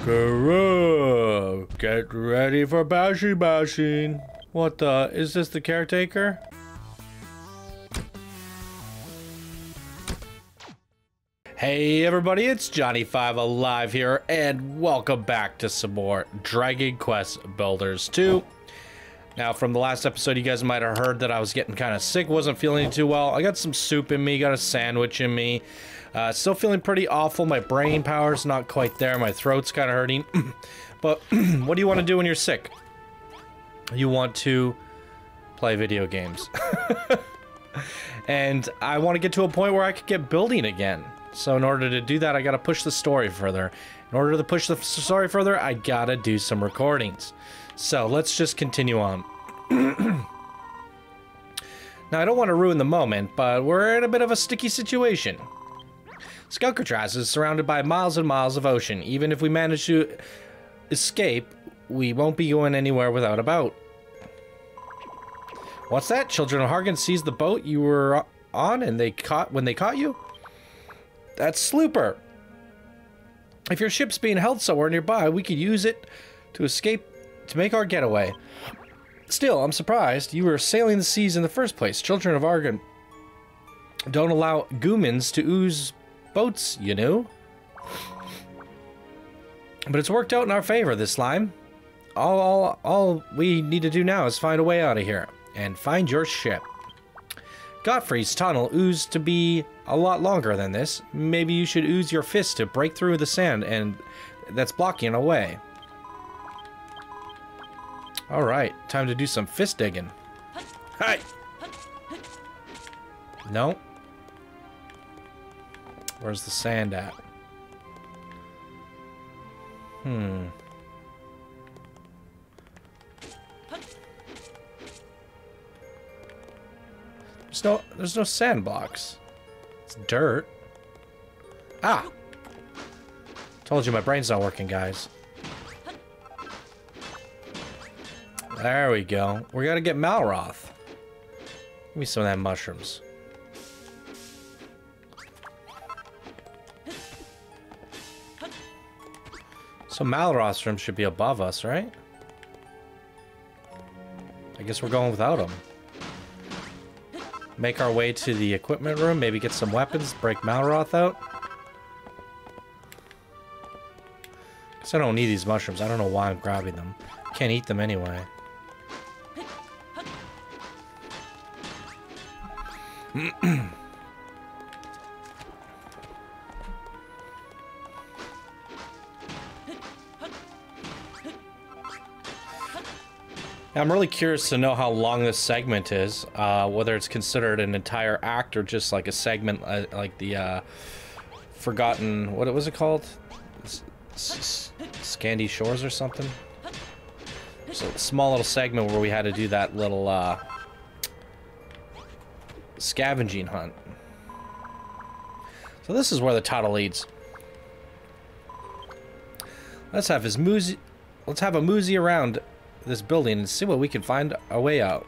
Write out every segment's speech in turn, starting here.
Guru, get ready for bashing. What the? Is this the caretaker? Hey everybody, it's Johnny5 Alive here, and welcome back to some more Dragon Quest Builders 2. Now, from the last episode, you guys might have heard that I was getting kind of sick, wasn't feeling too well. I got some soup in me, got a sandwich in me. Still feeling pretty awful. My brain power's not quite there. My throat's kind of hurting. But what do you want to do when you're sick? You want to play video games. And I want to get to a point where I could get building again. So in order to do that, I got to push the story further. In order to push the story further, I got to do some recordings. So let's just continue on. Now, I don't want to ruin the moment, but we're in a bit of a sticky situation. Skulkertrass is surrounded by miles and miles of ocean. Even if we manage to escape, we won't be going anywhere without a boat. What's that? Children of Hargan seized the boat you were on and when they caught you? That's Slooper. If your ship's being held somewhere nearby, we could use it to escape, to make our getaway. Still, I'm surprised you were sailing the seas in the first place. Children of Argon don't allow Goomans to ooze boats, you know. But it's worked out in our favor, this slime. All we need to do now is find a way out of here. And find your ship. Godfrey's tunnel oozed to be a lot longer than this. Maybe you should ooze your fist to break through the sand and that's blocking a way. Alright, time to do some fist digging. Hi! No. Where's the sand at? There's no sand blocks. It's dirt. Ah! Told you my brain's not working, guys. There we go. We gotta get Malroth. Give me some of that mushrooms. So Malroth's room should be above us, right? I guess we're going without him. Make our way to the equipment room, maybe get some weapons, break Malroth out. Because I don't need these mushrooms. I don't know why I'm grabbing them. Can't eat them anyway. I'm really curious to know how long this segment is, whether it's considered an entire act or just like a segment, like the Forgotten, what was it called? Scandy Shores or something? Just a small little segment where we had to do that little scavenging hunt. So this is where the title leads. Let's have a moosey around this building and see what we can find our way out.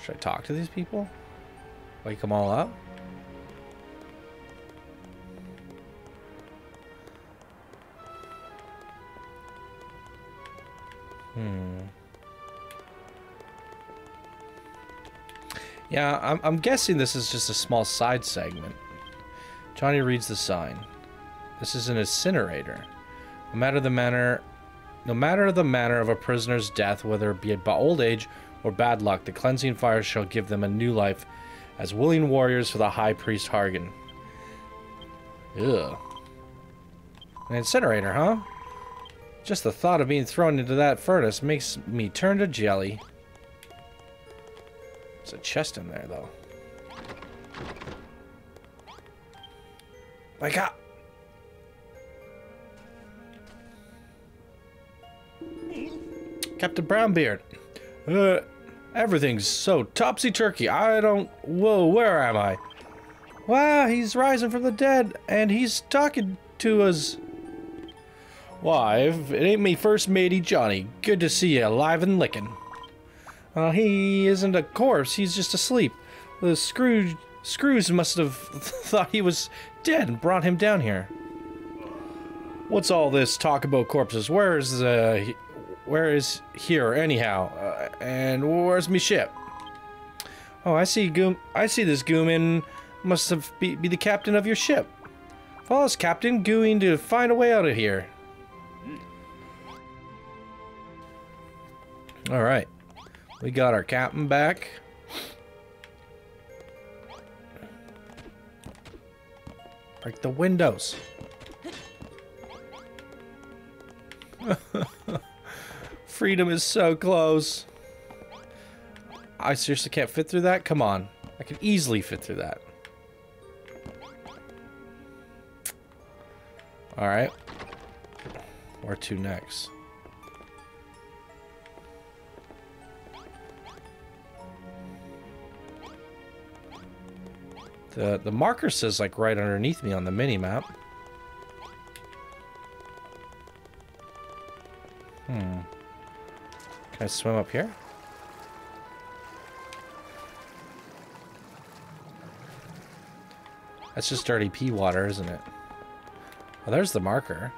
Should I talk to these people? Wake them all up? Yeah, I'm guessing this is just a small side segment. Johnny reads the sign. This is an incinerator. No matter the manner of a prisoner's death, whether it be by old age or bad luck, the cleansing fire shall give them a new life as willing warriors for the High Priest Hargan. Ugh. An incinerator, huh? Just the thought of being thrown into that furnace makes me turn to jelly. There's a chest in there, though. Wake up! Captain Brownbeard. Everything's so topsy-turvy. Whoa, where am I? Wow, he's rising from the dead, and he's talking to us. Why, if it ain't me first matey Johnny. Good to see you alive and licking. He isn't a corpse, he's just asleep. The screws, Screws must have thought he was dead and brought him down here. What's all this talk about corpses? Where is here anyhow? And where's me ship? Oh, I see this Gooman must have be the captain of your ship. Follow us, Captain. Going to find a way out of here. All right, we got our captain back. Break the windows. Freedom is so close. I seriously can't fit through that? Come on. I can easily fit through that. Alright. Where to next? The marker says like right underneath me on the mini-map. Can I swim up here? That's just dirty pea water, isn't it? Oh, there's the marker.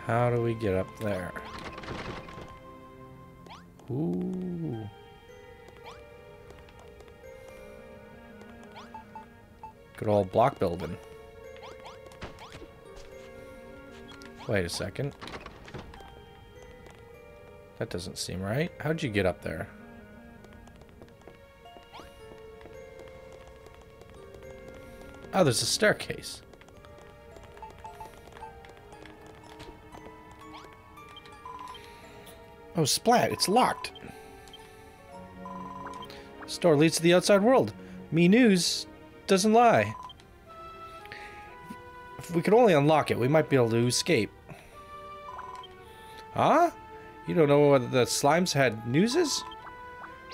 How do we get up there? Ooh. Good old block building. Wait a second. That doesn't seem right. How'd you get up there? Oh, there's a staircase. Oh, splat, it's locked. This door leads to the outside world. Me news doesn't lie. If we could only unlock it, we might be able to escape. Huh? You don't know what the slimes had newses?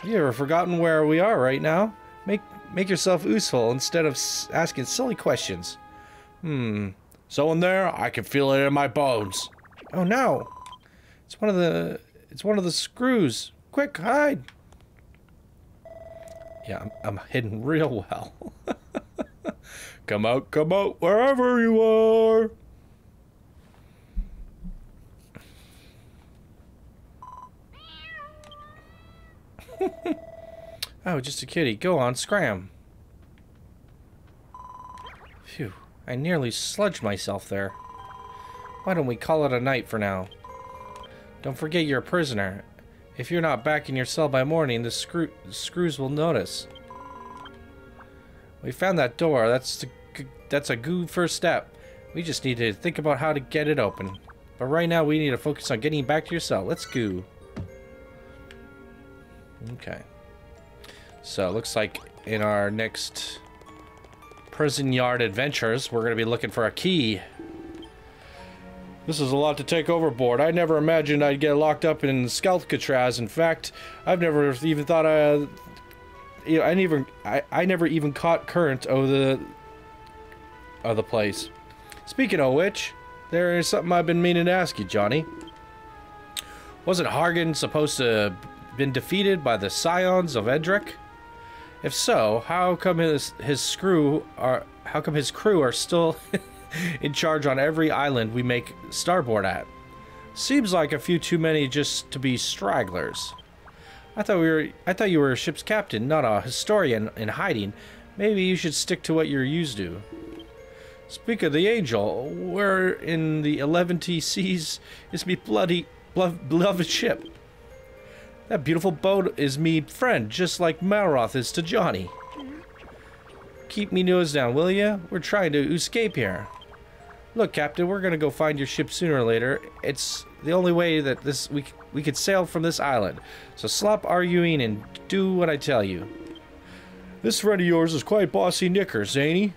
Have you ever forgotten where we are right now? Make yourself useful instead of asking silly questions. So in there, I can feel it in my bones. Oh no! It's one of the screws. Quick, hide! Yeah, I'm hidden real well. Come out, wherever you are! Oh, just a kitty. Go on, scram. Phew, I nearly sludged myself there. Why don't we call it a night for now? Don't forget you're a prisoner. If you're not back in your cell by morning, the screws will notice. We found that door. That's a good first step. We just need to think about how to get it open. But right now, we need to focus on getting back to your cell. Let's go. Okay. So, it looks like in our next prison yard adventures, we're going to be looking for a key. This is a lot to take overboard. I never imagined I'd get locked up in Alcatraz. In fact, I've never even thought I never even caught current of the place. Speaking of which, there is something I've been meaning to ask you, Johnny. Wasn't Hargan supposed to have been defeated by the Scions of Edric? If so, how come his crew are still in charge on every island we make starboard at? Seems like a few too many just to be stragglers. I thought you were a ship's captain, not a historian in hiding. Maybe you should stick to what you're used to. Speak of the Angel, where in the 11 seas is me beloved ship? That beautiful boat is me friend, just like Malroth is to Johnny. Keep me nose down, will ya? We're trying to escape here. Look, Captain, we're gonna go find your ship sooner or later. It's the only way that we could sail from this island. So stop arguing and do what I tell you. This friend of yours is quite bossy knickers, ain't he?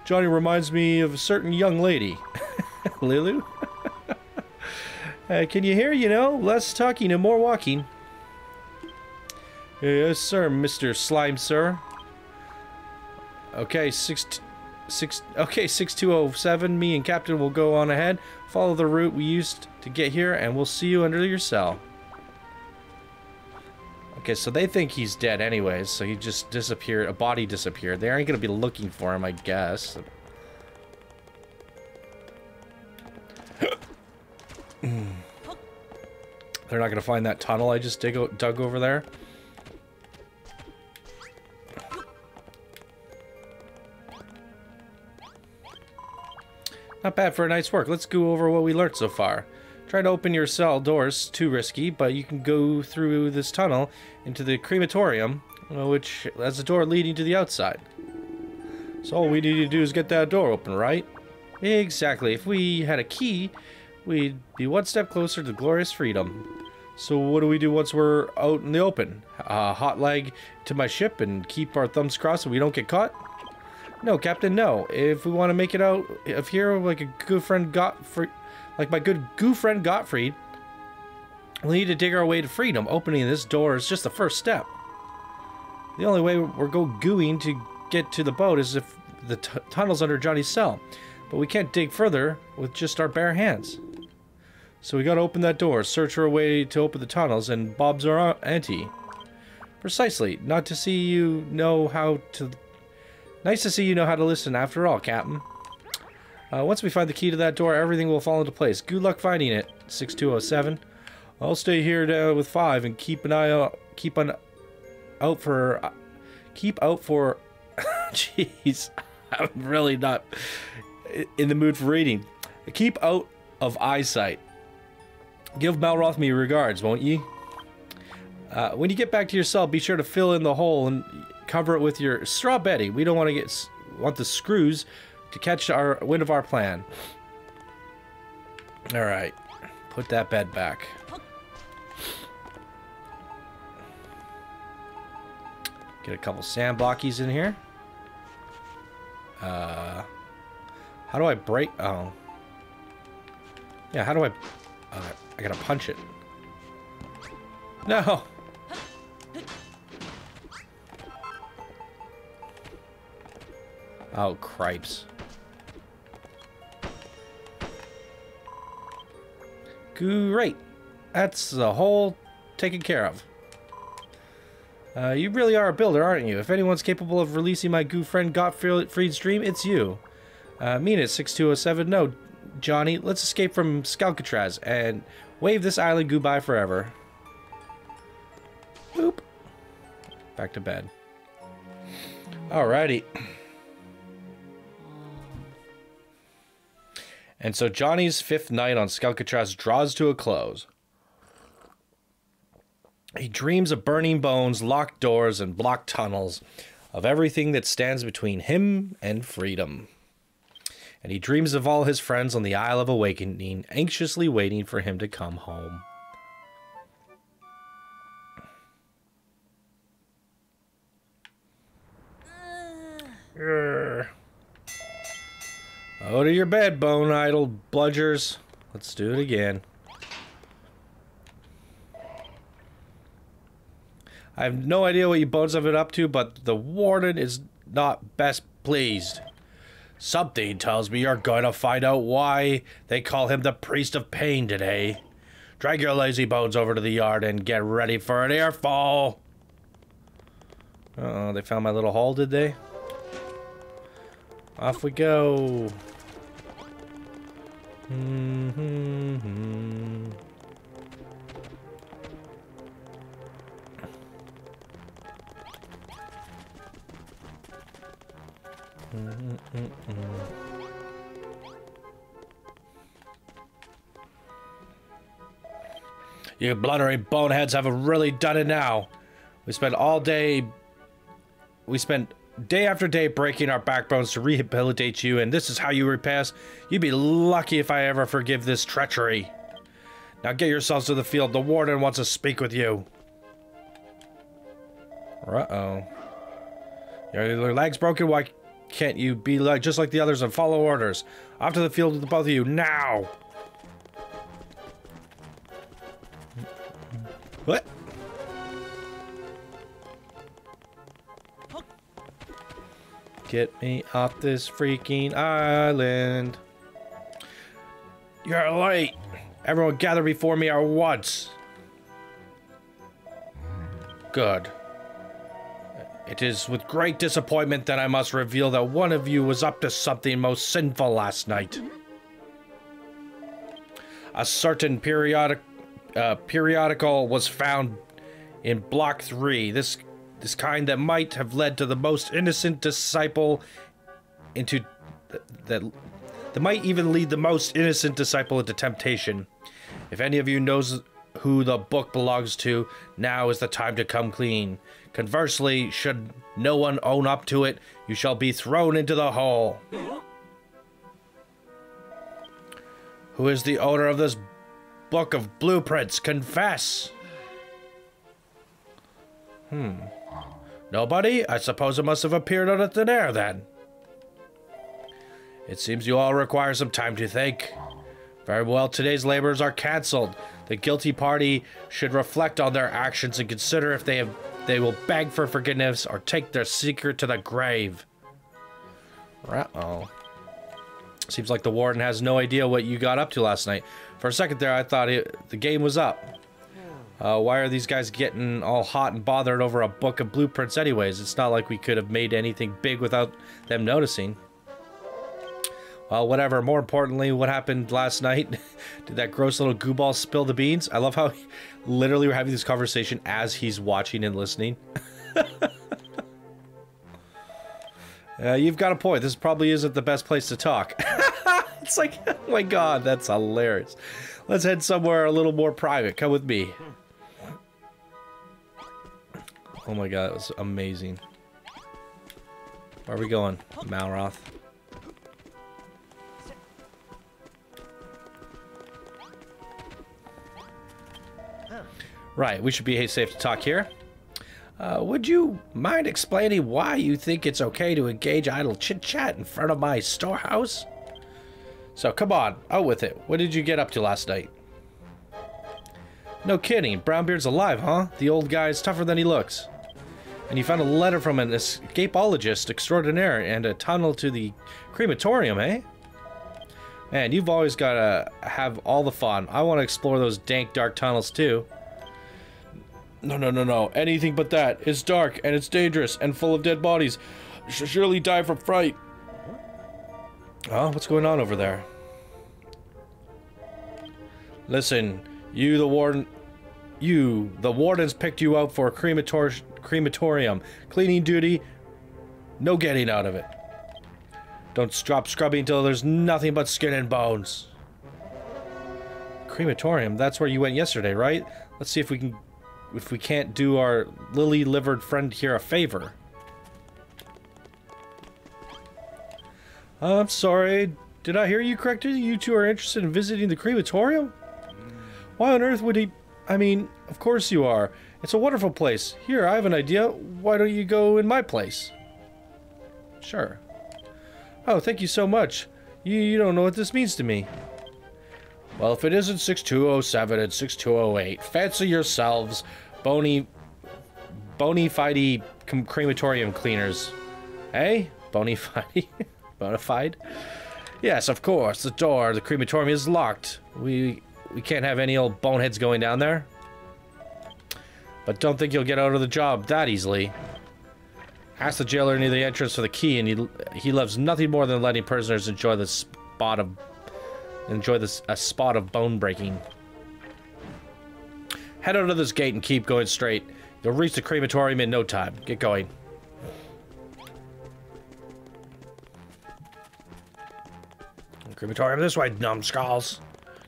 Johnny reminds me of a certain young lady. Lulu? Can you hear, less talking and more walking? Yes, sir, Mr. Slime, sir. Okay, 6207, me and Captain will go on ahead. Follow the route we used to get here, and we'll see you under your cell. Okay, so they think he's dead anyways, so he just disappeared. A body disappeared. They aren't going to be looking for him, I guess. They're not going to find that tunnel I just dug over there. Not bad for a night's work. Let's go over what we learned so far. Try to open your cell doors. Too risky, but you can go through this tunnel into the crematorium, which has a door leading to the outside. So all we need to do is get that door open, right? Exactly. If we had a key, we'd be one step closer to glorious freedom. So what do we do once we're out in the open? Hot leg to my ship and keep our thumbs crossed so we don't get caught? No, Captain, no. If we want to make it out of here like a good friend like my good goo friend Gottfried, we'll need to dig our way to freedom. Opening this door is just the first step. The only way we're gooing to get to the boat is if the tunnel's under Johnny's cell. But we can't dig further with just our bare hands. So we gotta open that door, search for a way to open the tunnels, and Bob's our auntie. Precisely. Not to see you know how to... Nice to see you know how to listen after all, Captain. Once we find the key to that door, everything will fall into place. Good luck finding it, 6207. I'll stay here with 5 and keep out for... Jeez, I'm really not in the mood for reading. Keep out of eyesight. Give Malroth me regards, won't ye? When you get back to your cell, be sure to fill in the hole and cover it with your straw Betty. We don't want the screws to catch our wind of our plan. All right, put that bed back. Get a couple sand blockies in here. How do I break? Oh, yeah. How do I? I gotta punch it. No. Oh, cripes. Great. That's the hole taken care of. You really are a builder, aren't you? If anyone's capable of releasing my goo friend Gottfried's dream, it's you. Mean it, 6207. No, Johnny, let's escape from Skalcatraz and wave this island goodbye forever. Boop. Back to bed. Alrighty. And so Johnny's 5th night on Skalcatraz draws to a close. He dreams of burning bones, locked doors, and blocked tunnels, of everything that stands between him and freedom. And he dreams of all his friends on the Isle of Awakening, anxiously waiting for him to come home. Go to your bed, bone idle bludgers. Let's do it again. I have no idea what you bones have been up to, but the warden is not best pleased. Something tells me you're going to find out why they call him the Priest of Pain today. Drag your lazy bones over to the yard and get ready for an earful. Uh-oh, they found my little hole, did they? Off we go. You blundering boneheads have really done it now. We spent day after day breaking our backbones to rehabilitate you, and this is how you repass? You'd be lucky if I ever forgive this treachery. Now get yourselves to the field. The warden wants to speak with you. Uh-oh. Your leg's broken? Why can't you be just like the others and follow orders? Off to the field with the both of you, now! What? Get me off this freaking island. You're late. Everyone gather before me at once. Good. It is with great disappointment that I must reveal that one of you was up to something most sinful last night. A certain periodical was found in Block 3. This kind that might have led to the most innocent disciple into... that might even lead the most innocent disciple into temptation. If any of you knows who the book belongs to, now is the time to come clean. Conversely, should no one own up to it, you shall be thrown into the hole. Who is the owner of this book of blueprints? Confess. Nobody? I suppose it must have appeared out of thin air then. It seems you all require some time to think. Very well, today's labors are cancelled. The guilty party should reflect on their actions and consider if they will beg for forgiveness or take their secret to the grave. Uh-oh. Seems like the warden has no idea what you got up to last night. For a second there, I thought the game was up. Why are these guys getting all hot and bothered over a book of blueprints anyways? It's not like we could have made anything big without them noticing. Well, whatever. More importantly, what happened last night? Did that gross little gooball spill the beans? I love how literally we're having this conversation as he's watching and listening. You've got a point. This probably isn't the best place to talk. It's like, oh my god, that's hilarious. Let's head somewhere a little more private. Come with me. Oh my god, that was amazing. Where are we going? Malroth. Right, we should be safe to talk here. Would you mind explaining why you think it's okay to engage idle chit-chat in front of my storehouse? So, come on, out with it. What did you get up to last night? No kidding, Brownbeard's alive, huh? The old guy's tougher than he looks. And you found a letter from an escapologist extraordinaire and a tunnel to the crematorium, eh? Man, you've always got to have all the fun. I want to explore those dank, dark tunnels, too. No. Anything but that. It's dark, and it's dangerous, and full of dead bodies. You'll surely die from fright. Oh, what's going on over there? Listen, the wardens picked you out for a crematorium. Cleaning duty, no getting out of it. Don't stop scrubbing until there's nothing but skin and bones. Crematorium, that's where you went yesterday, right? Let's see if we can't do our lily-livered friend here a favor. I'm sorry, did I hear you correctly? You two are interested in visiting the crematorium? Why on earth would he... I mean, of course you are. It's a wonderful place. Here, I have an idea. Why don't you go in my place? Sure. Oh, thank you so much. You don't know what this means to me. Well, if it isn't 6207 and 6208, fancy yourselves bony fide crematorium cleaners. Hey? Bony fide? Bonafide? Yes, of course. The door of the crematorium is locked. We can't have any old boneheads going down there. But don't think you'll get out of the job that easily. Ask the jailer near the entrance for the key, and he loves nothing more than letting prisoners enjoy a spot of bone breaking. Head out of this gate and keep going straight. You'll reach the crematorium in no time. Get going. Crematorium this way, numbskulls.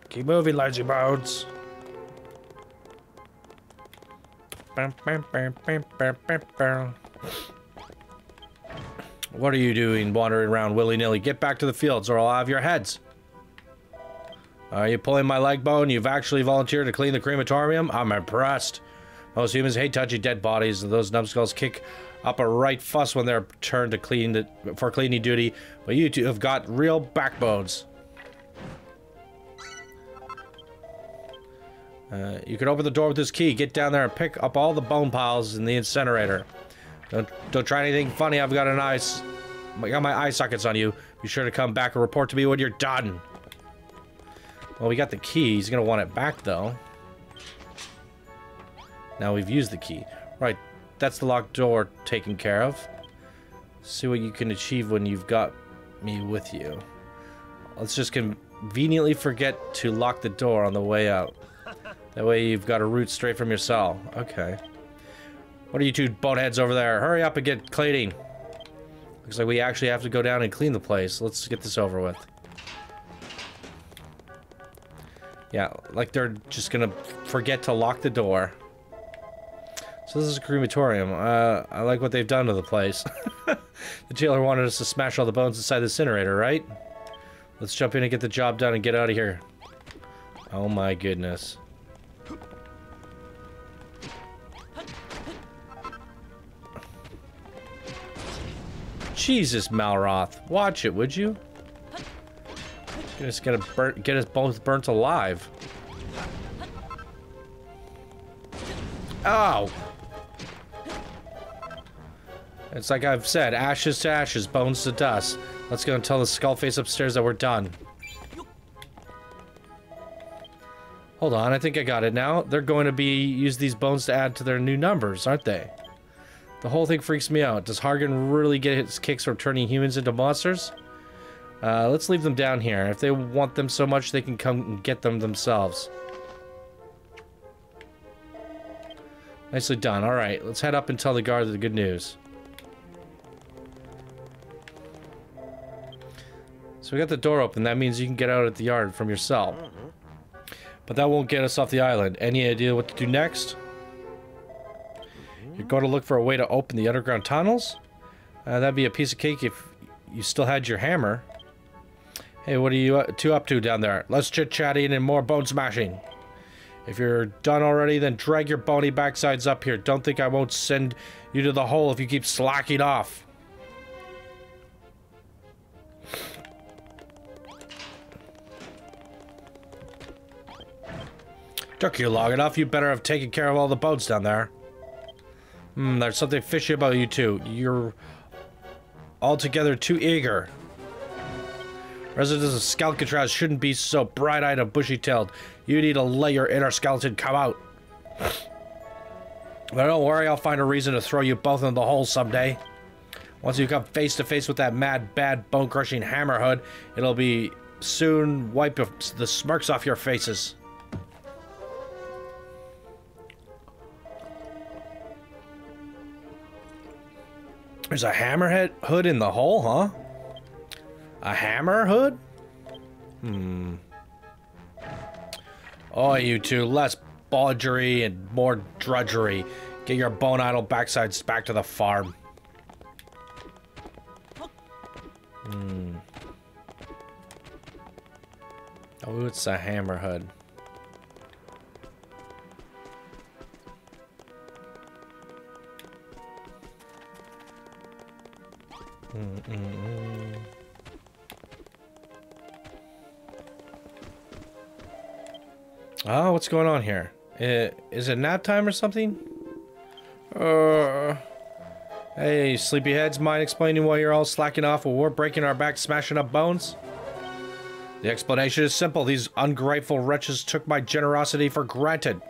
Keep moving, lazy bones. What are you doing wandering around willy-nilly? Get back to the fields or I'll have your heads. Are you pulling my leg bone? You've actually volunteered to clean the crematorium? I'm impressed. Most humans hate touching dead bodies, and those numbskulls kick up a right fuss when they're turned to for cleaning duty, but you two have got real backbones. You can open the door with this key. Get down there and pick up all the bone piles in the incinerator. Don't try anything funny. I've got I got my eye sockets on you. Be sure to come back and report to me when you're done. Well, we got the key. He's gonna want it back though. Now we've used the key. Right, that's the locked door taken care of. See what you can achieve when you've got me with you. Let's just conveniently forget to lock the door on the way out. That way you've got a route straight from your cell. Okay. What are you two boneheads over there? Hurry up and get cleaning. Looks like we actually have to go down and clean the place. Let's get this over with. Yeah, like they're just gonna forget to lock the door. So this is a crematorium. I like what they've done to the place. The jailer wanted us to smash all the bones inside the incinerator, right? Let's jump in and get the job done and get out of here. Oh my goodness. Jesus, Malroth. Watch it, would you? You're just gonna get us both burnt alive. Oh! It's like I've said, ashes to ashes, bones to dust. Let's go and tell the skullface upstairs that we're done. Hold on, I think I got it now. They're going to use these bones to add to their new numbers, aren't they? The whole thing freaks me out. Does Hargan really get his kicks from turning humans into monsters? Let's leave them down here. If they want them so much, they can come and get them themselves. Nicely done. Alright, let's head up and tell the guard the good news. So we got the door open. That means you can get out at the yard from your cell. But that won't get us off the island. Any idea what to do next? You're going to look for a way to open the underground tunnels? That'd be a piece of cake if you still had your hammer. Hey, what are you two up to down there? Let's chit-chatting and more bone smashing. If you're done already, then drag your bony backsides up here. Don't think I won't send you to the hole if you keep slacking off. Took you long enough. You better have taken care of all the bones down there. There's something fishy about you two. You're altogether too eager. Residents of Skalcatraz shouldn't be so bright-eyed and bushy-tailed. You need to let your inner skeleton come out. But don't worry, I'll find a reason to throw you both in the hole someday. Once you come face to face with that mad, bad, bone-crushing hammerhood, it'll be soon wipe the smirks off your faces. There's a hammerhead hood in the hole, huh? A hammer hood? Oh, you two, less bawdry and more drudgery. Get your bone idle backsides back to the farm. Oh, it's a hammer hood. Oh, what's going on here? Is it nap time or something? Hey, sleepyheads, mind explaining why you're all slacking off while we're breaking our backs smashing up bones? The explanation is simple. These ungrateful wretches took my generosity for granted.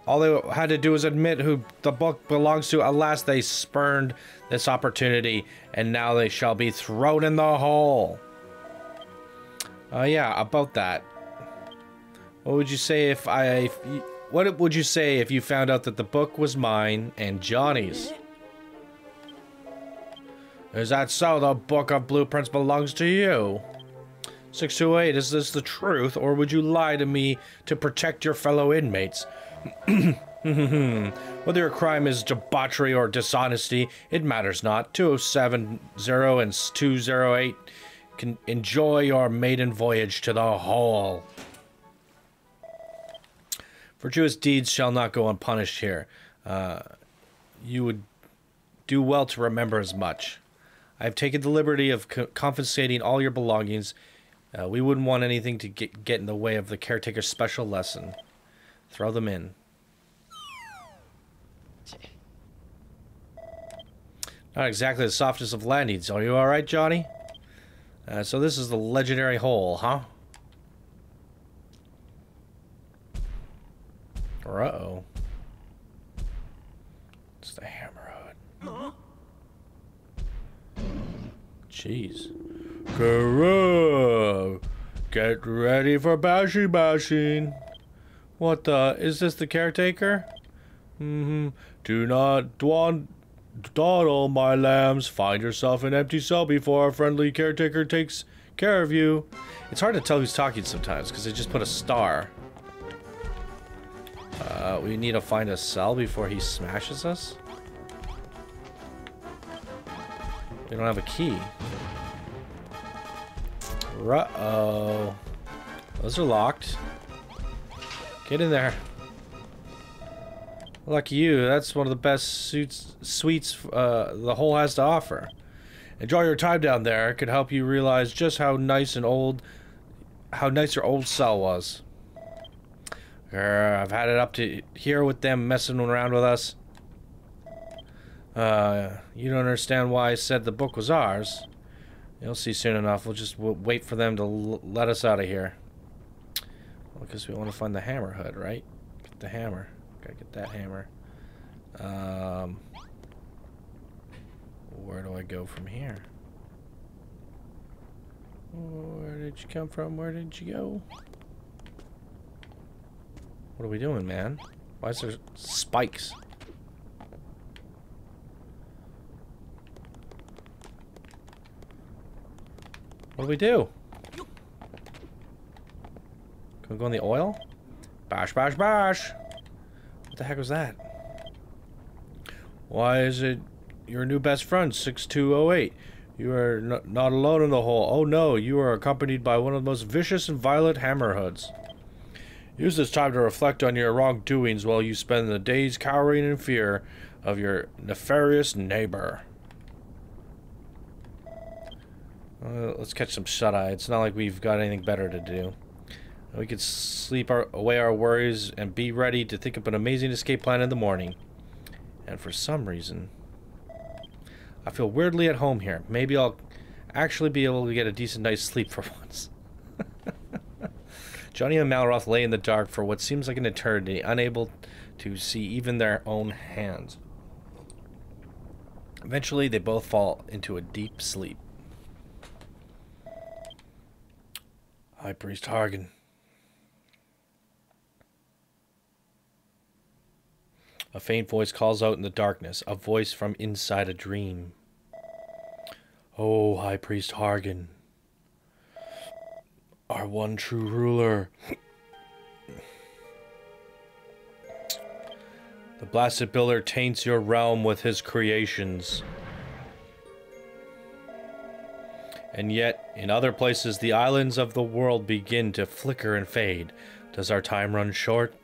All they had to do was admit who the book belongs to. Alas, they spurned this opportunity, and now they shall be thrown in the hole. Yeah, about that. What would you say if what would you say if you found out that the book was mine and Johnny's? Is that so? The book of blueprints belongs to you. 628, is this the truth, or would you lie to me to protect your fellow inmates? Whether your crime is debauchery or dishonesty, it matters not. 2070 and 208 can enjoy your maiden voyage to the hole. Virtuous deeds shall not go unpunished here. You would do well to remember as much. I have taken the liberty of confiscating all your belongings. We wouldn't want anything to get in the way of the caretaker's special lesson. Throw them in. Not exactly the softest of landings. Are you alright, Johnny? So this is the legendary hole, huh? Uh-oh. Jeez. Guru, get ready for bashing. What the? Is this the caretaker? Mm-hmm. Do not dawdle, my lambs. Find yourself an empty cell before our friendly caretaker takes care of you. It's hard to tell who's talking sometimes because they just put a star. We need to find a cell before he smashes us. We don't have a key. Uh-oh. Those are locked. Get in there. Lucky you, that's one of the best sweets the hole has to offer. Enjoy your time down there. It could help you realize just how nice your old cell was. I've had it up to here with them messing around with us. You don't understand why I said the book was ours. You'll see soon enough. We'll just wait for them to let us out of here. Well, because we want to find the hammer hood, right? Get the hammer. Gotta get that hammer. Where do I go from here? Where did you come from? Where did you go? What are we doing, man? Why is there spikes? What do we do? Can we go in the oil? Bash, bash, bash! What the heck was that? Why is it your new best friend, 6208? You are not alone in the hole. Oh no, you are accompanied by one of the most vicious and violent hammerhoods. Use this time to reflect on your wrongdoings while you spend the days cowering in fear of your nefarious neighbor. Let's catch some shut-eye. It's not like we've got anything better to do. We could sleep away our worries and be ready to think up an amazing escape plan in the morning. And for some reason, I feel weirdly at home here. Maybe I'll actually be able to get a decent night's sleep for once. Johnny and Malroth lay in the dark for what seems like an eternity, unable to see even their own hands. Eventually, they both fall into a deep sleep. High Priest Hargan. A faint voice calls out in the darkness, a voice from inside a dream. Oh, High Priest Hargan. Our one true ruler. The blasted builder taints your realm with his creations. And yet, in other places, the islands of the world begin to flicker and fade. Does our time run short?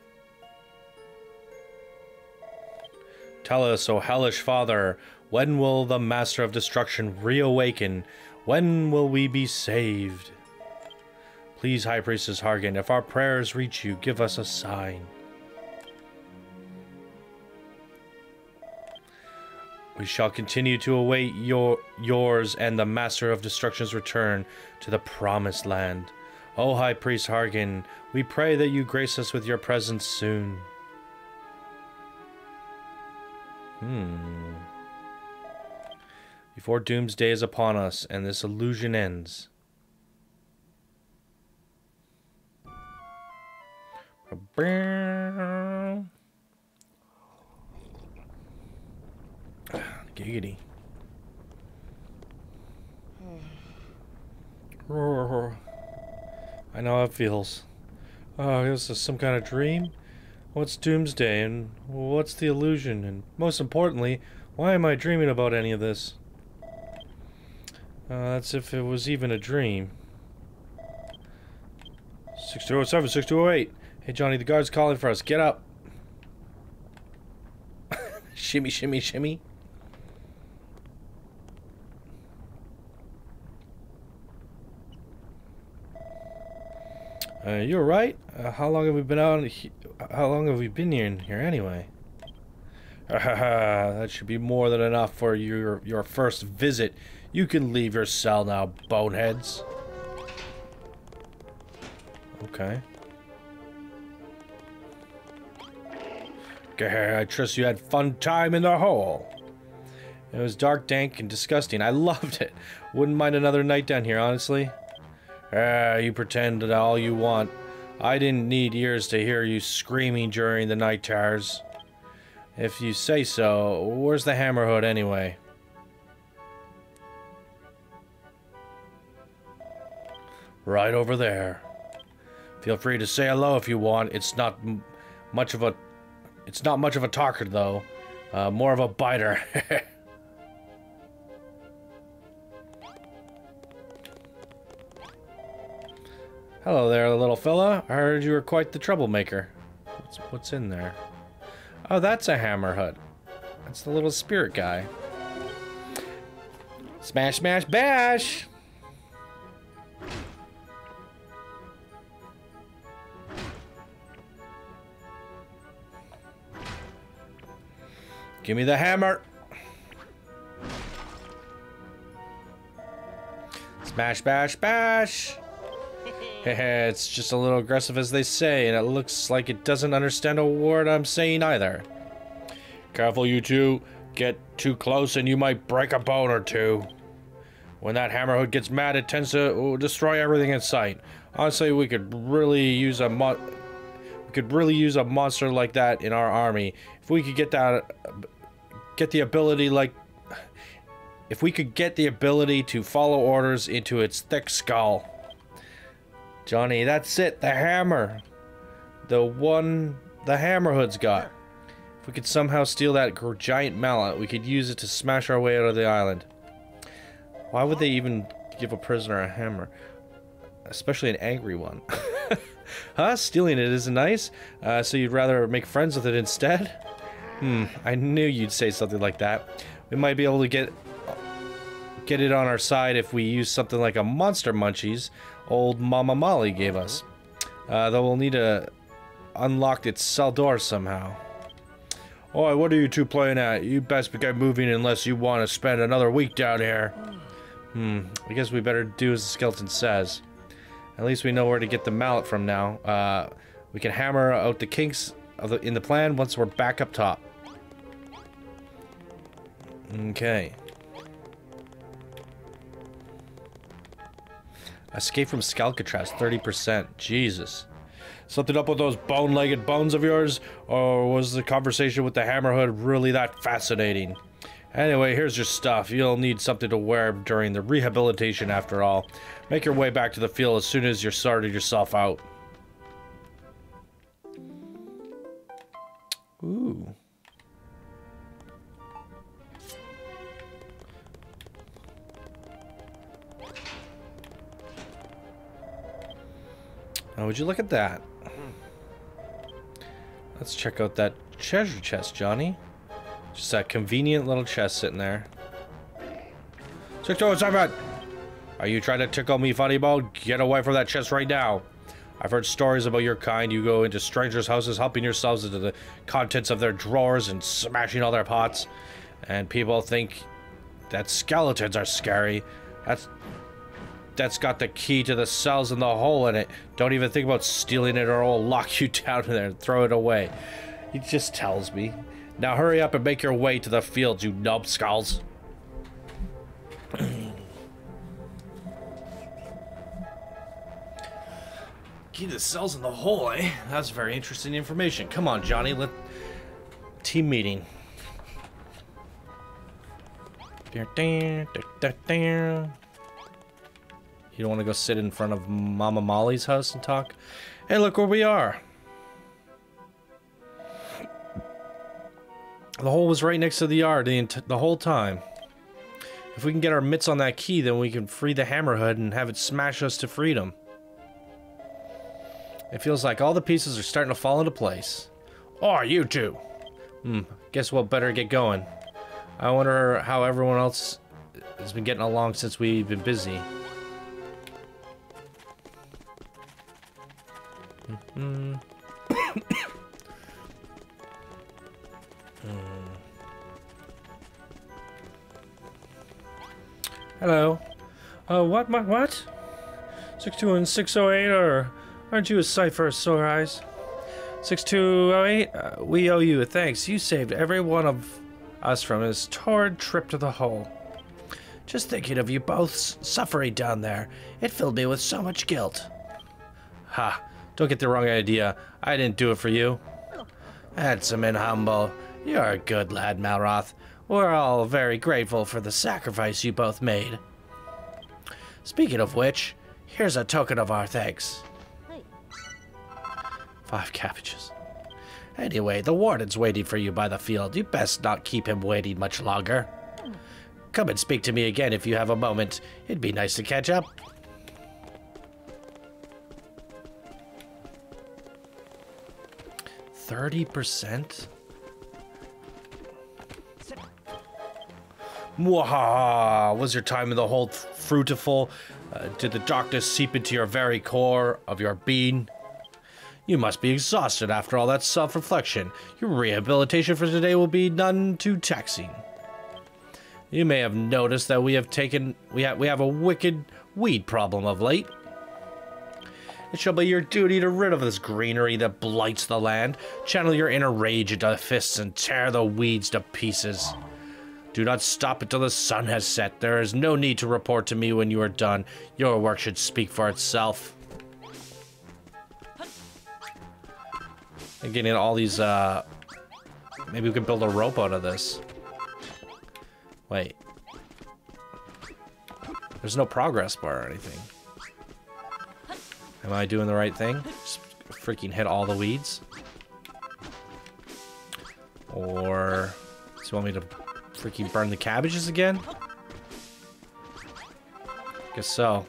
Tell us, O hellish father, when will the master of destruction reawaken? When will we be saved? Please, High Priestess Hargan, if our prayers reach you, give us a sign. We shall continue to await yours and the Master of Destruction's return to the Promised Land. O High Priest Hargan, we pray that you grace us with your presence soon. Before doomsday is upon us and this illusion ends. Giggity. I know how it feels. Oh, this is some kind of dream? What's doomsday and what's the illusion? And most importantly, why am I dreaming about any of this? That's if it was even a dream. 6207, 6208. Hey Johnny, the guard's calling for us. Get up. Shimmy, shimmy, shimmy. You're right. How long have we been out? How long have we been here anyway? That should be more than enough for your first visit. You can leave your cell now, boneheads. Okay. I trust you had fun time in the hole. It was dark, dank, and disgusting. I loved it. Wouldn't mind another night down here, honestly. You pretend that all you want. I didn't need ears to hear you screaming during the night terrors. If you say so, where's the Hammerhood anyway? Right over there. Feel free to say hello if you want. It's not much of a talker though. More of a biter. Hello there, little fella. I heard you were quite the troublemaker. What's in there? Oh, that's a Hammerhood. That's the little spirit guy. Smash, smash, bash! Give me the hammer! Smash, bash, bash! It's just a little aggressive as they say, and it looks like it doesn't understand a word I'm saying either. Careful, you two. Get too close and you might break a bone or two. When that Hammerhood gets mad, it tends to destroy everything in sight. Honestly, we could really use a monster like that in our army. If we could if we could get the ability to follow orders into its thick skull. Johnny, that's it, the hammer. The one the Hammerhood's got. If we could somehow steal that giant mallet, we could use it to smash our way out of the island. Why would they even give a prisoner a hammer? Especially an angry one. Huh? Stealing it isn't nice? So you'd rather make friends with it instead? I knew you'd say something like that. We might be able to get it on our side if we use something like a Monster Munchies old Mama Molly gave us. Though we'll need to unlock its cell door somehow. Oi, what are you two playing at? You best get moving unless you want to spend another week down here. I guess we better do as the skeleton says. At least we know where to get the mallet from now. We can hammer out the kinks in the plan once we're back up top. Okay. Escape from Scalcatraz, 30%. Jesus. Something up with those bone-legged bones of yours? Or was the conversation with the Hammerhood really that fascinating? Anyway, here's your stuff. You'll need something to wear during the rehabilitation after all. Make your way back to the field as soon as you're sorted yourself out. Ooh. Oh, would you look at that? Let's check out that treasure chest, Johnny. Just that convenient little chest sitting there. 607! Are you trying to tickle me, funny bone? Get away from that chest right now. I've heard stories about your kind. You go into strangers' houses, helping yourselves into the contents of their drawers and smashing all their pots. And people think that skeletons are scary. That's got the key to the cells and the hole in it. Don't even think about stealing it or I'll lock you down in there and throw it away. He just tells me. Now hurry up and make your way to the fields, you numbskulls. Key to the cells in the hole, eh? That's very interesting information. Come on, Johnny. Team meeting. You don't want to go sit in front of Mama Molly's house and talk? Hey, look where we are. The hole was right next to the yard the whole time. If we can get our mitts on that key, then we can free the Hammerhood and have it smash us to freedom. It feels like all the pieces are starting to fall into place. Oh, you two. Guess we'll better get going. I wonder how everyone else has been getting along since we've been busy. Hello. What? 62 and 608, or aren't you a sight for sore eyes? 6208, we owe you a thanks. You saved every one of us from his torrid trip to the hole. Just thinking of you both suffering down there, it filled me with so much guilt. Ha, don't get the wrong idea. I didn't do it for you. Handsome and humble. You're a good lad, Malroth. We're all very grateful for the sacrifice you both made. Speaking of which, here's a token of our thanks. 5 cabbages. Anyway, the warden's waiting for you by the field. You best not keep him waiting much longer. Come and speak to me again if you have a moment. It'd be nice to catch up. %? Mwahaha! Was your time in the hole fruitful? Did the darkness seep into your very core of your being? You must be exhausted after all that self-reflection. Your rehabilitation for today will be none too taxing. You may have noticed that we have a wicked weed problem of late. It shall be your duty to rid of this greenery that blights the land. Channel your inner rage into fists and tear the weeds to pieces. Do not stop until the sun has set. There is no need to report to me when you are done. Your work should speak for itself. And getting all these, maybe we can build a rope out of this. Wait. There's no progress bar or anything. Am I doing the right thing? Just freaking hit all the weeds? Or does he want me to freaking burn the cabbages again? Guess so.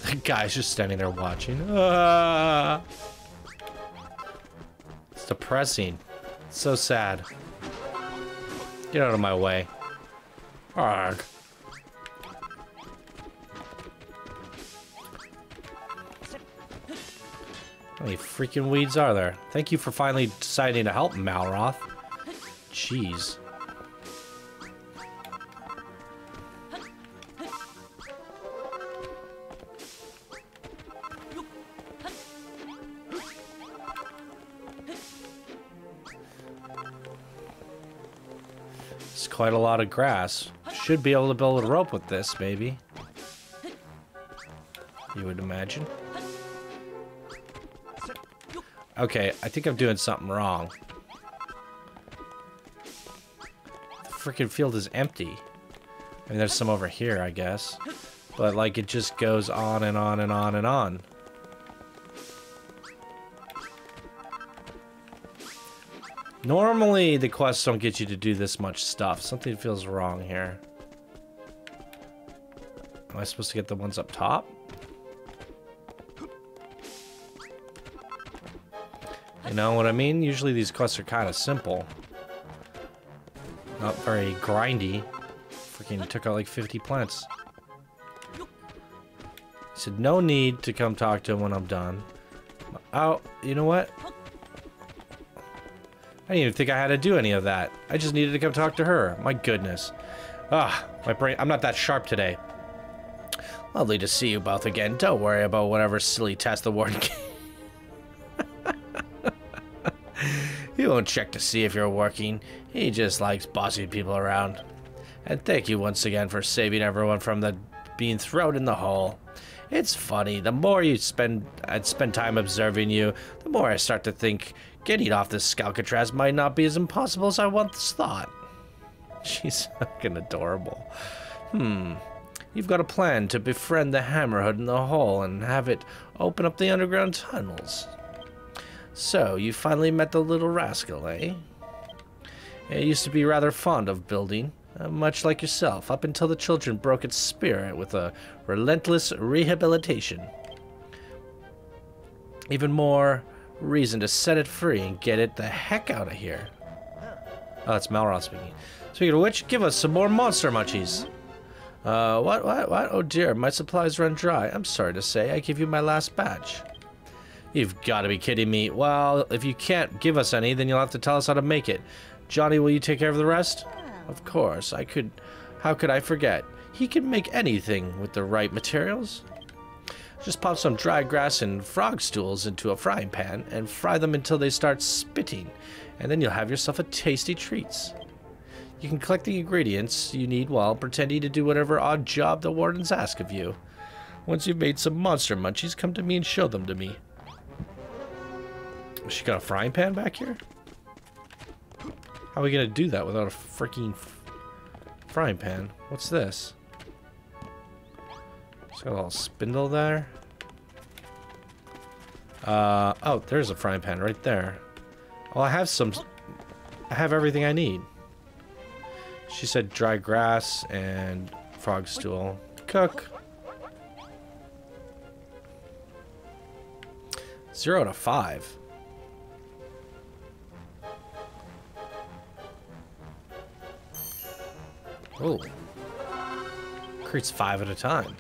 The guy's just standing there watching. Ah! It's depressing. It's so sad. Get out of my way. Arg. How many freaking weeds are there? Thank you for finally deciding to help, Malroth. Jeez. It's quite a lot of grass. Should be able to build a rope with this, maybe. You would imagine. Okay, I think I'm doing something wrong. The freaking field is empty. I mean, there's some over here, I guess. But, like, it just goes on and on and on and on. Normally, the quests don't get you to do this much stuff. Something feels wrong here. Am I supposed to get the ones up top? You know what I mean? Usually these quests are kind of simple. Not very grindy. Freaking took out like 50 plants. He said no need to come talk to him when I'm done. Oh, you know what? I didn't even think I had to do any of that. I just needed to come talk to her. My goodness. Ah, my brain. I'm not that sharp today. Lovely to see you both again. Don't worry about whatever silly test the warden gave. He won't check to see if you're working. He just likes bossing people around. And thank you once again for saving everyone from being thrown in the hole. It's funny, the more I spend time observing you, the more I start to think getting off this Scalcatraz might not be as impossible as I once thought. She's fucking adorable. You've got a plan to befriend the Hammerhood in the hole and have it open up the underground tunnels. So, you finally met the little rascal, eh? It used to be rather fond of building, much like yourself, up until the children broke its spirit with a relentless rehabilitation. Even more reason to set it free and get it the heck out of here. Oh, that's Malroth speaking. Speaking of which, give us some more monster munchies. What? Oh dear, my supplies run dry. I'm sorry to say, I gave you my last batch. You've got to be kidding me. Well, if you can't give us any, then you'll have to tell us how to make it. Johnny, will you take care of the rest? Of course, I could. How could I forget? He can make anything with the right materials. Just pop some dry grass and frog stools into a frying pan and fry them until they start spitting, and then you'll have yourself a tasty treats. You can collect the ingredients you need while pretending to do whatever odd job the wardens ask of you. Once you've made some monster munchies, come to me and show them to me. She got a frying pan back here? How are we gonna do that without a freaking frying pan? What's this? It's got a little spindle there. Oh, there's a frying pan right there. Well, I have everything I need. She said dry grass and frog stool. Cook. 0 to 5. Oh. Creates 5 at a time.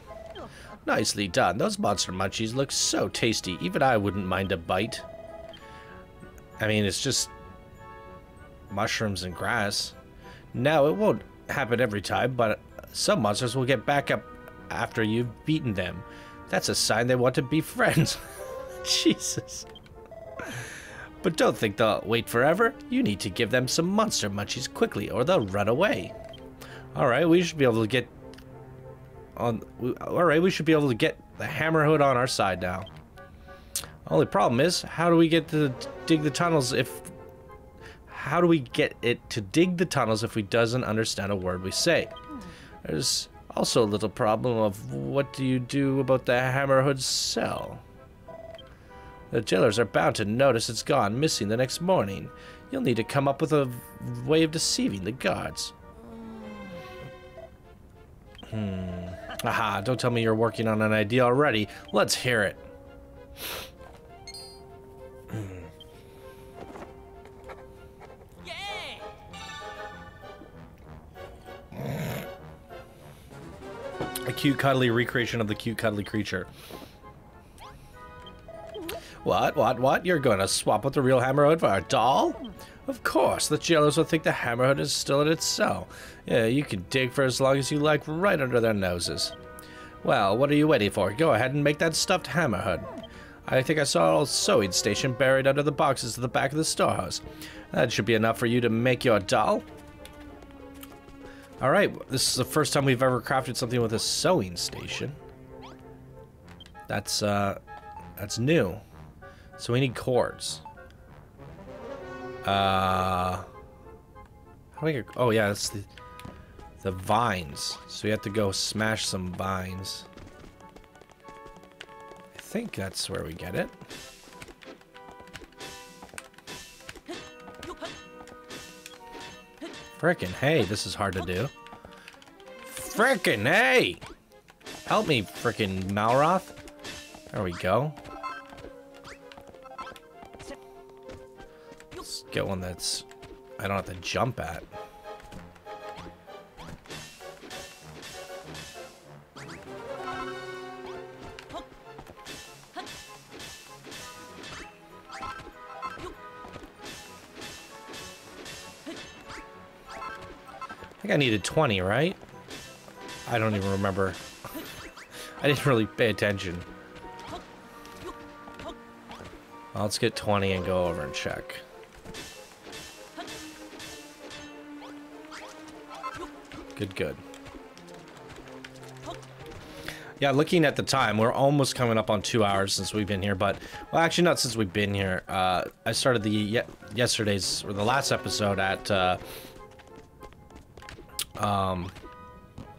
Nicely done. Those monster munchies look so tasty. Even I wouldn't mind a bite. I mean, it's just mushrooms and grass. Now, it won't happen every time, but some monsters will get back up after you've beaten them. That's a sign they want to be friends. Jesus. But don't think they'll wait forever. You need to give them some monster munchies quickly, or they'll run away. Alright, we should be able to get we should be able to get the Hammerhood on our side now. Only problem is, how do we get to dig the tunnels if... How do we get it to dig the tunnels if we doesn't understand a word we say? There's also a little problem of what do you do about the Hammerhood's cell? The jailers are bound to notice it's gone missing the next morning. You'll need to come up with a way of deceiving the guards. Aha, don't tell me you're working on an idea already. Let's hear it. A cute, cuddly recreation of the cute, cuddly creature. What? You're gonna swap with the real Hammerhood for a doll? Of course, the jailers will think the Hammerhood is still in its cell. Yeah, you can dig for as long as you like right under their noses. Well, what are you waiting for? Go ahead and make that stuffed Hammerhood. I think I saw a old sewing station buried under the boxes at the back of the storehouse. That should be enough for you to make your doll. Alright, this is the first time we've ever crafted something with a sewing station. That's new. So we need cords. How do we get... Oh yeah, that's the vines. So we have to go smash some vines. I think that's where we get it. Frickin' hey, this is hard to do. Frickin' hey! Help me, frickin' Malroth. There we go. Let's get one that's... I don't have to jump at. I think I needed 20, right? I don't even remember. I didn't really pay attention. Well, let's get 20 and go over and check. Good. Yeah, looking at the time, we're almost coming up on 2 hours since we've been here, but... Well, actually, not since we've been here. I started the yesterday's, or the last episode at,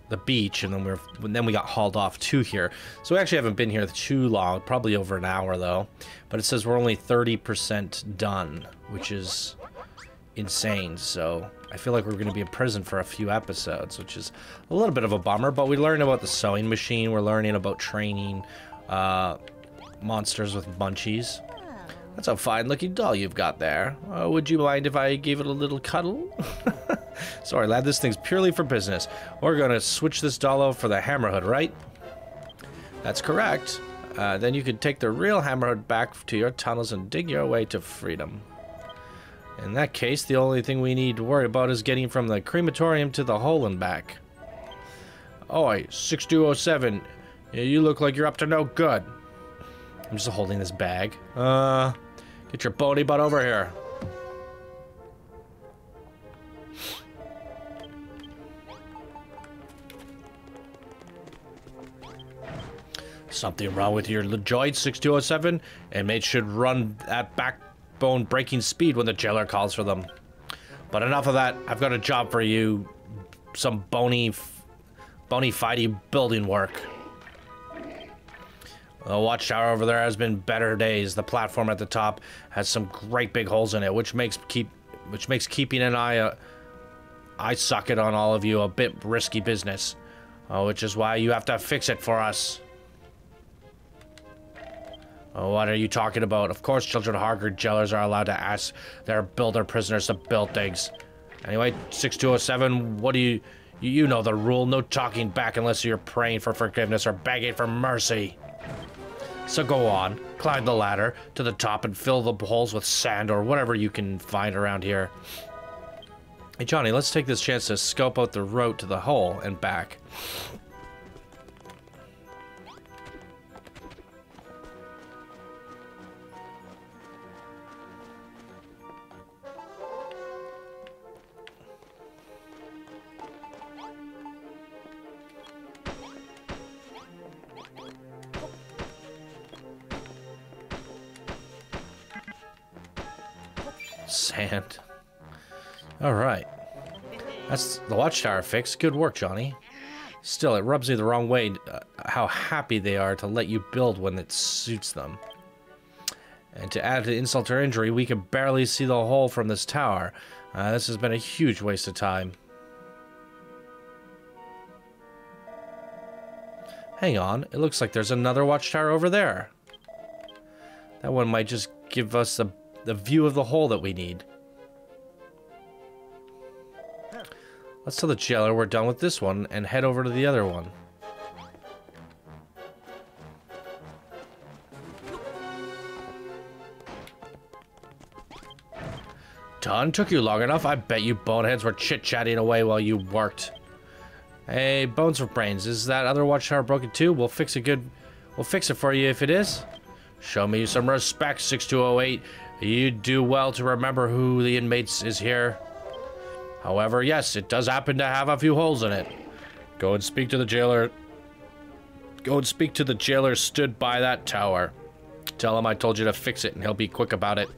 the beach, and then we got hauled off to here. So we actually haven't been here too long, probably over an hour, though. But it says we're only 30% done, which is insane, so... I feel like we're going to be in prison for a few episodes, which is a little bit of a bummer, but we learned about the sewing machine, we're learning about training monsters with munchies. That's a fine-looking doll you've got there. Would you mind if I gave it a little cuddle? Sorry, lad, this thing's purely for business. We're going to switch this doll out for the Hammerhood, right? That's correct. Then you can take the real Hammerhood back to your tunnels and dig your way to freedom. In that case, the only thing we need to worry about is getting from the crematorium to the hole and back. Oi, 6207, Yeah, you look like you're up to no good. I'm just holding this bag. Get your bony butt over here. Something wrong with your joint, 6207? Inmates should run at backbone breaking speed when the jailer calls for them. But enough of that. I've got a job for you. Some bony fighty building work. The watchtower over there has been better days. The platform at the top has some great big holes in it, which makes keeping an eye socket on all of you a bit risky business. Which is why you have to fix it for us. What are you talking about? Of course, children of Hargard jailers are allowed to ask their builder prisoners to build things. Anyway, 6207, what do you know the rule? No talking back unless you're praying for forgiveness or begging for mercy. So go on, climb the ladder to the top and fill the holes with sand or whatever you can find around here. Hey Johnny, let's take this chance to scope out the road to the hole and back. Sand. Alright. That's the watchtower fixed. Good work, Johnny. Still, it rubs me the wrong way how happy they are to let you build when it suits them. And to add to insult to injury, we can barely see the hole from this tower. This has been a huge waste of time. Hang on, it looks like there's another watchtower over there. That one might just give us the view of the hole that we need. Let's tell the jailer we're done with this one and head over to the other one. Done? Took you long enough? I bet you boneheads were chit-chatting away while you worked. Hey, Bones for Brains, is that other watchtower broken too? We'll fix it for you if it is. Show me some respect, 6208. You do well to remember who the inmates is here. However, yes, it does happen to have a few holes in it. Go and speak to the jailer. Go and speak to the jailer stood by that tower. Tell him I told you to fix it and he'll be quick about it.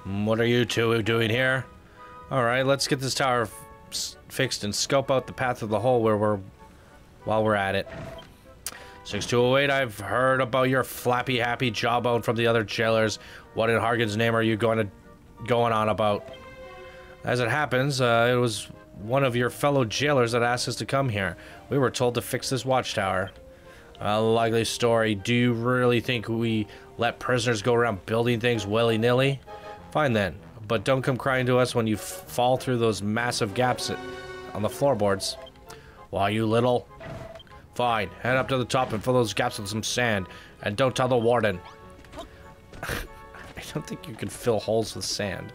What are you two doing here? Alright, let's get this tower fixed and scope out the path of the hole while we're at it. 6208, I've heard about your flappy happy jawbone from the other jailers. What in Hargan's name are you going on about? As it happens, it was one of your fellow jailers that asked us to come here. We were told to fix this watchtower. A likely story. Do you really think we let prisoners go around building things willy-nilly? Fine then, but don't come crying to us when you fall through those massive gaps on the floorboards. Why, you little... Fine, head up to the top and fill those gaps with some sand, and don't tell the warden. I don't think you can fill holes with sand.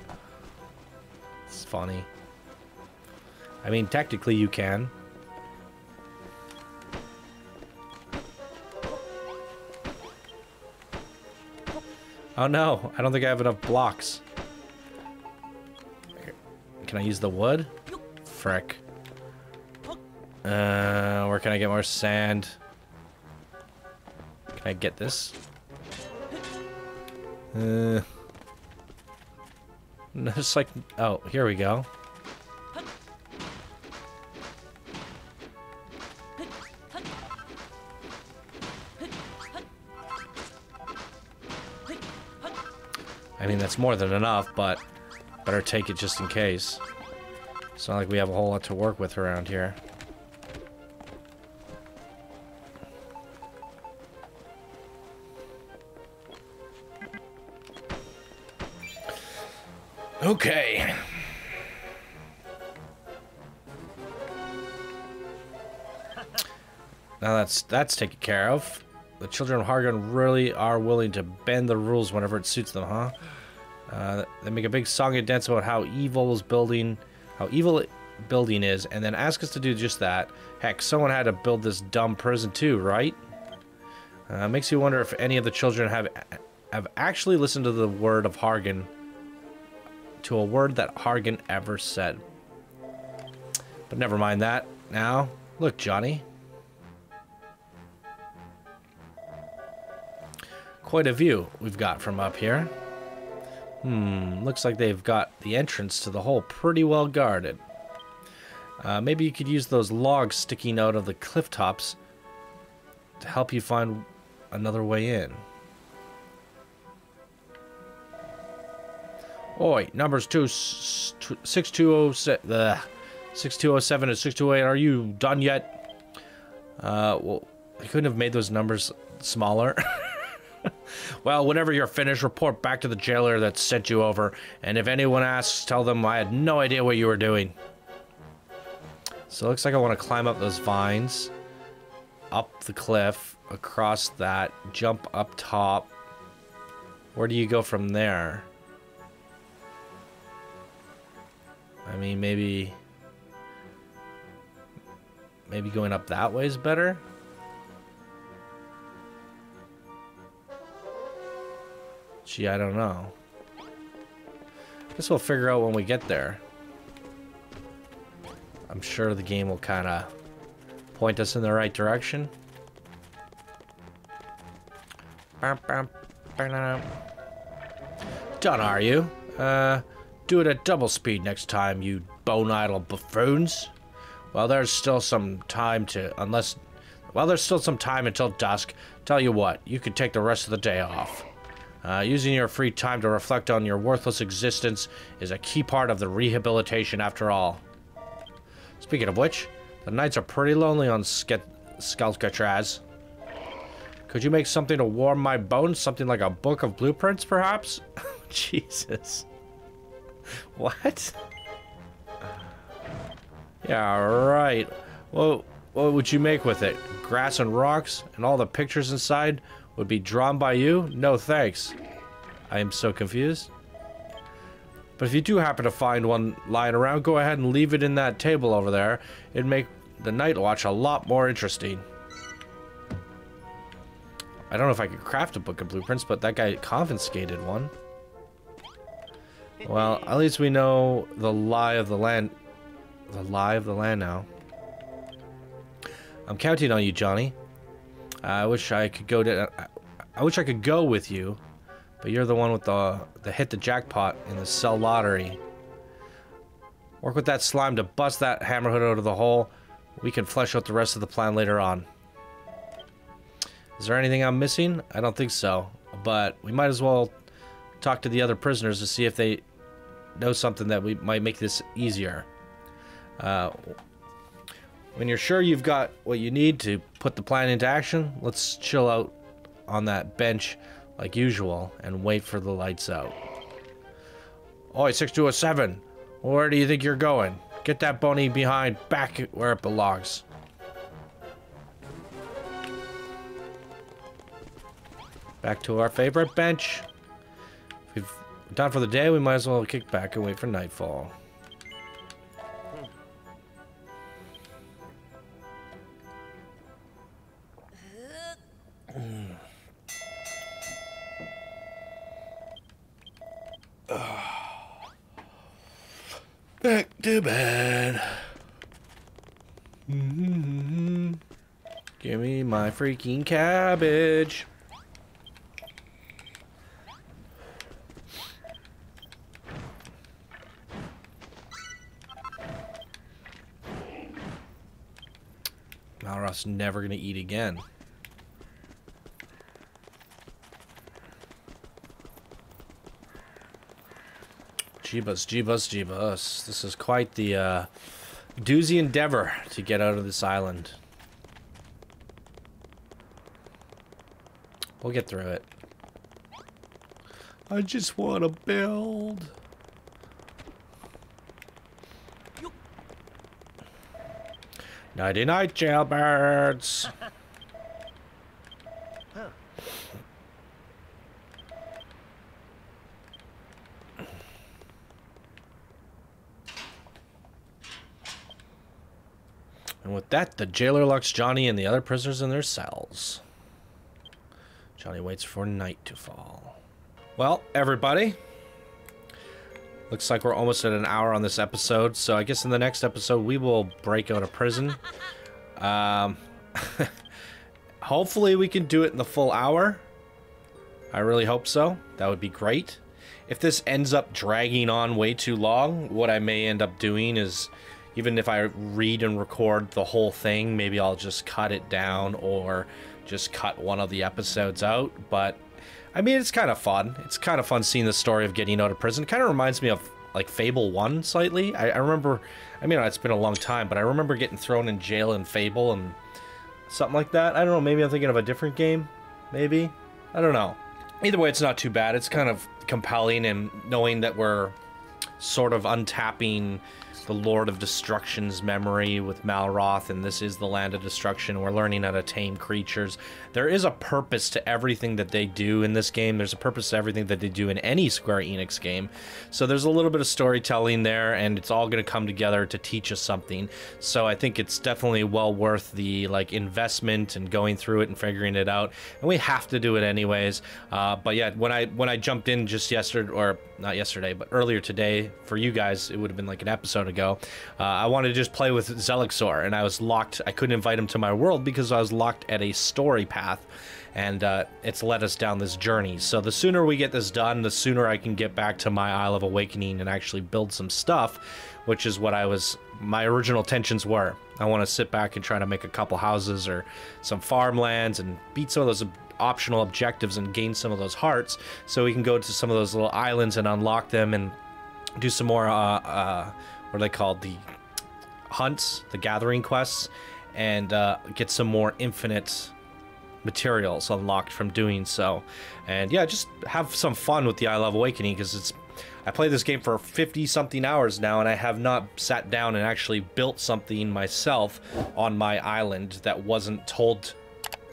It's funny. I mean, technically you can. Oh no, I don't think I have enough blocks. Can I use the wood? Frick. Where can I get more sand? Can I get this? It's like, oh, here we go. I mean, that's more than enough, but better take it just in case. It's not like we have a whole lot to work with around here. Okay. Now that's taken care of. The children of Hargan really are willing to bend the rules whenever it suits them, huh? They make a big song and dance about how evil building is, and then ask us to do just that. Heck, someone had to build this dumb prison too, right? Makes you wonder if any of the children have actually listened to the word of Hargan, to a word that Hargan ever said. But never mind that. Now, look, Johnny. Quite a view we've got from up here. Looks like they've got the entrance to the hole pretty well guarded. Maybe you could use those logs sticking out of the cliff tops to help you find another way in. Oi, numbers 6207 and 628, are you done yet? Well, I couldn't have made those numbers smaller. Well, whenever you're finished, report back to the jailer that sent you over. And if anyone asks, tell them I had no idea what you were doing. So it looks like I want to climb up those vines. Up the cliff. Across that. Jump up top. Where do you go from there? I mean, maybe going up that way is better? Gee, I don't know. Guess we'll figure out when we get there. I'm sure the game will kind of point us in the right direction. Done, are you? Do it at double speed next time, you bone-idle buffoons. Well, there's still some time until dusk. Tell you what, you could take the rest of the day off. Using your free time to reflect on your worthless existence is a key part of the rehabilitation after all. Speaking of which, the nights are pretty lonely on Skalkatraz. Could you make something to warm my bones? Something like a book of blueprints, perhaps? Jesus. What? Yeah, right. Well, what would you make with it? Grass and rocks? And all the pictures inside would be drawn by you? No thanks. I am so confused. But if you do happen to find one lying around, go ahead and leave it in that table over there. It'd make the night watch a lot more interesting. I don't know if I could craft a book of blueprints, but that guy confiscated one. Well, at least we know the lie of the land. The lie of the land now. I'm counting on you, Johnny. I wish I could go with you, but you're the one with the hit the jackpot in the cell lottery. Work with that slime to bust that hammerhead out of the hole. We can flesh out the rest of the plan later on. Is there anything I'm missing? I don't think so, but we might as well talk to the other prisoners to see if they know something that might make this easier. When you're sure you've got what you need to put the plan into action, let's chill out on that bench like usual and wait for the lights out. Oi, 6207, where do you think you're going? Get that bony behind back where it belongs. Back to our favorite bench. If we've done for the day, we might as well kick back and wait for nightfall. Back to bed. Give me my freaking cabbage. Malroth's never gonna eat again. Jeebus, jeebus, jeebus. This is quite the doozy endeavor to get out of this island. We'll get through it. I just want to build. Nighty night, jailbirds. And with that, the jailer locks Johnny and the other prisoners in their cells. Johnny waits for night to fall. Well, everybody, looks like we're almost at an hour on this episode, so I guess in the next episode we will break out of prison. Hopefully we can do it in the full hour. I really hope so. That would be great. If this ends up dragging on way too long, what I may end up doing is, even if I read and record the whole thing, maybe I'll just cut it down or just cut one of the episodes out. But, I mean, it's kind of fun. It's kind of fun seeing the story of getting out of prison. It kind of reminds me of, like, Fable 1 slightly. I remember, I mean, it's been a long time, but I remember getting thrown in jail in Fable and something like that. I don't know, maybe I'm thinking of a different game. Maybe? I don't know. Either way, it's not too bad. It's kind of compelling, and knowing that we're sort of untapping the Lord of Destruction's memory with Malroth, and this is the Land of Destruction. We're learning how to tame creatures. There is a purpose to everything that they do in this game. There's a purpose to everything that they do in any Square Enix game. So there's a little bit of storytelling there, and it's all going to come together to teach us something. So I think it's definitely well worth the investment and going through it and figuring it out. And we have to do it anyways. But yeah, when I jumped in just yesterday, or not yesterday, but earlier today, for you guys, it would have been like an episode ago, I wanted to just play with Zelixor, and I was locked. I couldn't invite him to my world because I was locked at a story path, and it's led us down this journey. So the sooner we get this done, the sooner I can get back to my Isle of Awakening and actually build some stuff, which is what my original intentions were. I want to sit back and try to make a couple houses or some farmlands and beat some of those optional objectives and gain some of those hearts, so we can go to some of those little islands and unlock them and do some more what are they called, the hunts, the gathering quests, and get some more infinite materials unlocked from doing so. And yeah, just have some fun with the Isle of Awakening, because I played this game for 50 something hours now, and I have not sat down and actually built something myself on my island that wasn't told.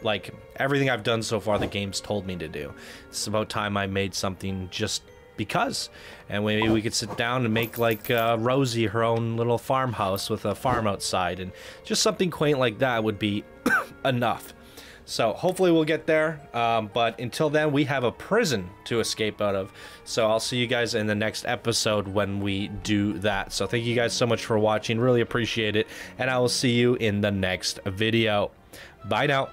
Like, everything I've done so far, the game's told me to do. It's about time I made something just because. And maybe we could sit down and make, like, Rosie her own little farmhouse with a farm outside. And just something quaint like that would be enough. So, hopefully we'll get there. But until then, we have a prison to escape out of. So, I'll see you guys in the next episode when we do that. So, thank you guys so much for watching. Really appreciate it. And I will see you in the next video. Bye now.